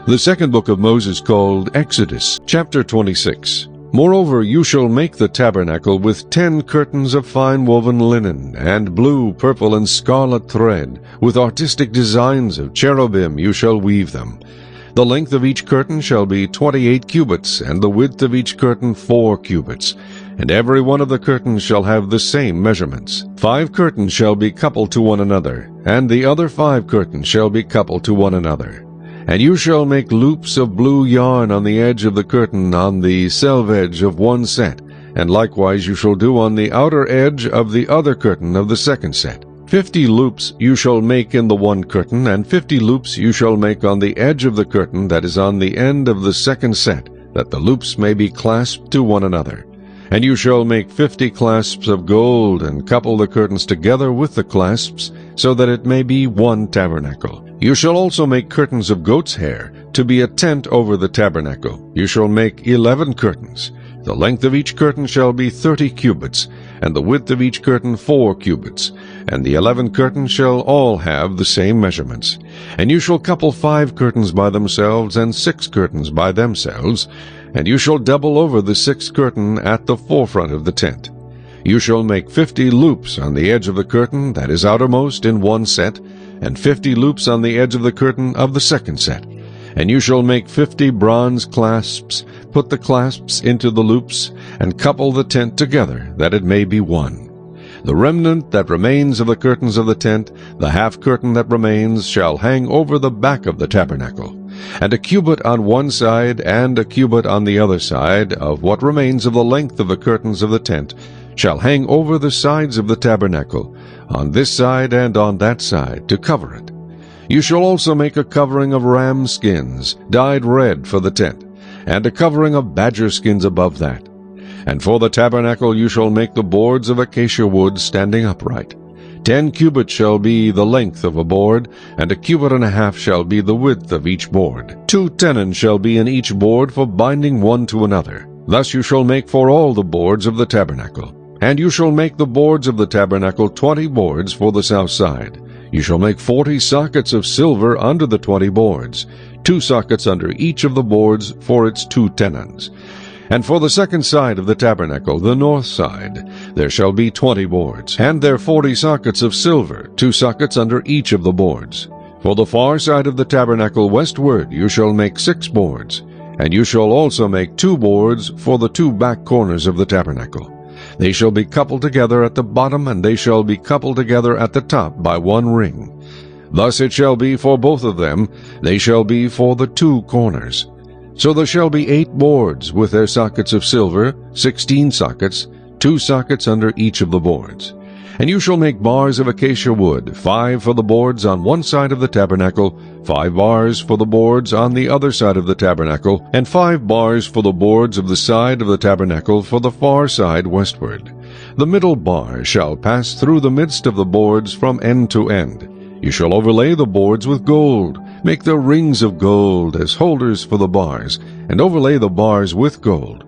The second book of Moses, called Exodus, chapter 26. Moreover, you shall make the tabernacle with 10 curtains of fine woven linen, and blue, purple, and scarlet thread. With artistic designs of cherubim you shall weave them. The length of each curtain shall be 28 cubits, and the width of each curtain 4 cubits. And every one of the curtains shall have the same measurements. 5 curtains shall be coupled to one another, and the other 5 curtains shall be coupled to one another. And you shall make loops of blue yarn on the edge of the curtain on the selvedge of one set, and likewise you shall do on the outer edge of the other curtain of the second set. 50 loops you shall make in the one curtain, and 50 loops you shall make on the edge of the curtain that is on the end of the second set, that the loops may be clasped to one another. And you shall make 50 clasps of gold, and couple the curtains together with the clasps, so that it may be one tabernacle. You shall also make curtains of goat's hair, to be a tent over the tabernacle. You shall make 11 curtains. The length of each curtain shall be 30 cubits, and the width of each curtain 4 cubits. And the 11 curtains shall all have the same measurements. And you shall couple 5 curtains by themselves, and 6 curtains by themselves. And you shall double over the 6th curtain at the forefront of the tent. You shall make 50 loops on the edge of the curtain that is outermost in one set, and 50 loops on the edge of the curtain of the second set. And you shall make 50 bronze clasps, put the clasps into the loops, and couple the tent together, that it may be one. The remnant that remains of the curtains of the tent, the half curtain that remains, shall hang over the back of the tabernacle. And a cubit on one side, and a cubit on the other side, of what remains of the length of the curtains of the tent, shall hang over the sides of the tabernacle, on this side and on that side, to cover it. You shall also make a covering of ram skins, dyed red, for the tent, and a covering of badger skins above that. And for the tabernacle you shall make the boards of acacia wood standing upright. 10 cubits shall be the length of a board, and a cubit and a half shall be the width of each board. 2 tenons shall be in each board for binding one to another. Thus you shall make for all the boards of the tabernacle. And you shall make the boards of the tabernacle 20 boards for the south side. You shall make 40 sockets of silver under the 20 boards, 2 sockets under each of the boards for its 2 tenons. And for the second side of the tabernacle, the north side, there shall be 20 boards, and there 40 sockets of silver, 2 sockets under each of the boards. For the far side of the tabernacle westward you shall make 6 boards, and you shall also make 2 boards for the 2 back corners of the tabernacle. They shall be coupled together at the bottom, and they shall be coupled together at the top by one ring. Thus it shall be for both of them, they shall be for the 2 corners. So there shall be 8 boards with their sockets of silver, 16 sockets, 2 sockets under each of the boards. And you shall make bars of acacia wood, 5 for the boards on one side of the tabernacle, 5 bars for the boards on the other side of the tabernacle, and 5 bars for the boards of the side of the tabernacle for the far side westward. The middle bar shall pass through the midst of the boards from end to end. You shall overlay the boards with gold, make the rings of gold as holders for the bars, and overlay the bars with gold.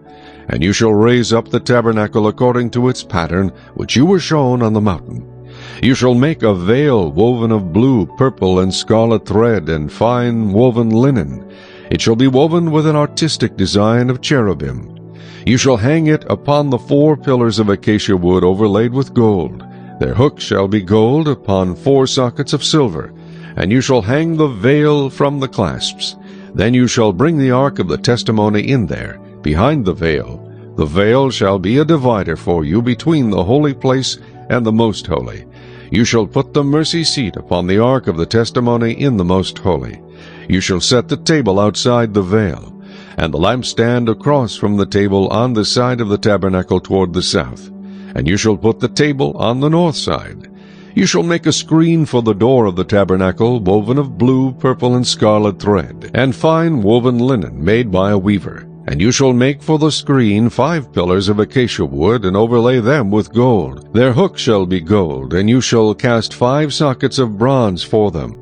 And you shall raise up the tabernacle according to its pattern, which you were shown on the mountain. You shall make a veil woven of blue, purple, and scarlet thread, and fine woven linen. It shall be woven with an artistic design of cherubim. You shall hang it upon the 4 pillars of acacia wood overlaid with gold. Their hooks shall be gold upon 4 sockets of silver. And you shall hang the veil from the clasps. Then you shall bring the ark of the testimony in there, behind the veil. The veil shall be a divider for you between the holy place and the most holy. You shall put the mercy seat upon the ark of the testimony in the most holy. You shall set the table outside the veil, and the lampstand across from the table on the side of the tabernacle toward the south. And you shall put the table on the north side. You shall make a screen for the door of the tabernacle, woven of blue, purple, and scarlet thread, and fine woven linen made by a weaver. And you shall make for the screen 5 pillars of acacia wood, and overlay them with gold. Their hooks shall be gold, and you shall cast 5 sockets of bronze for them.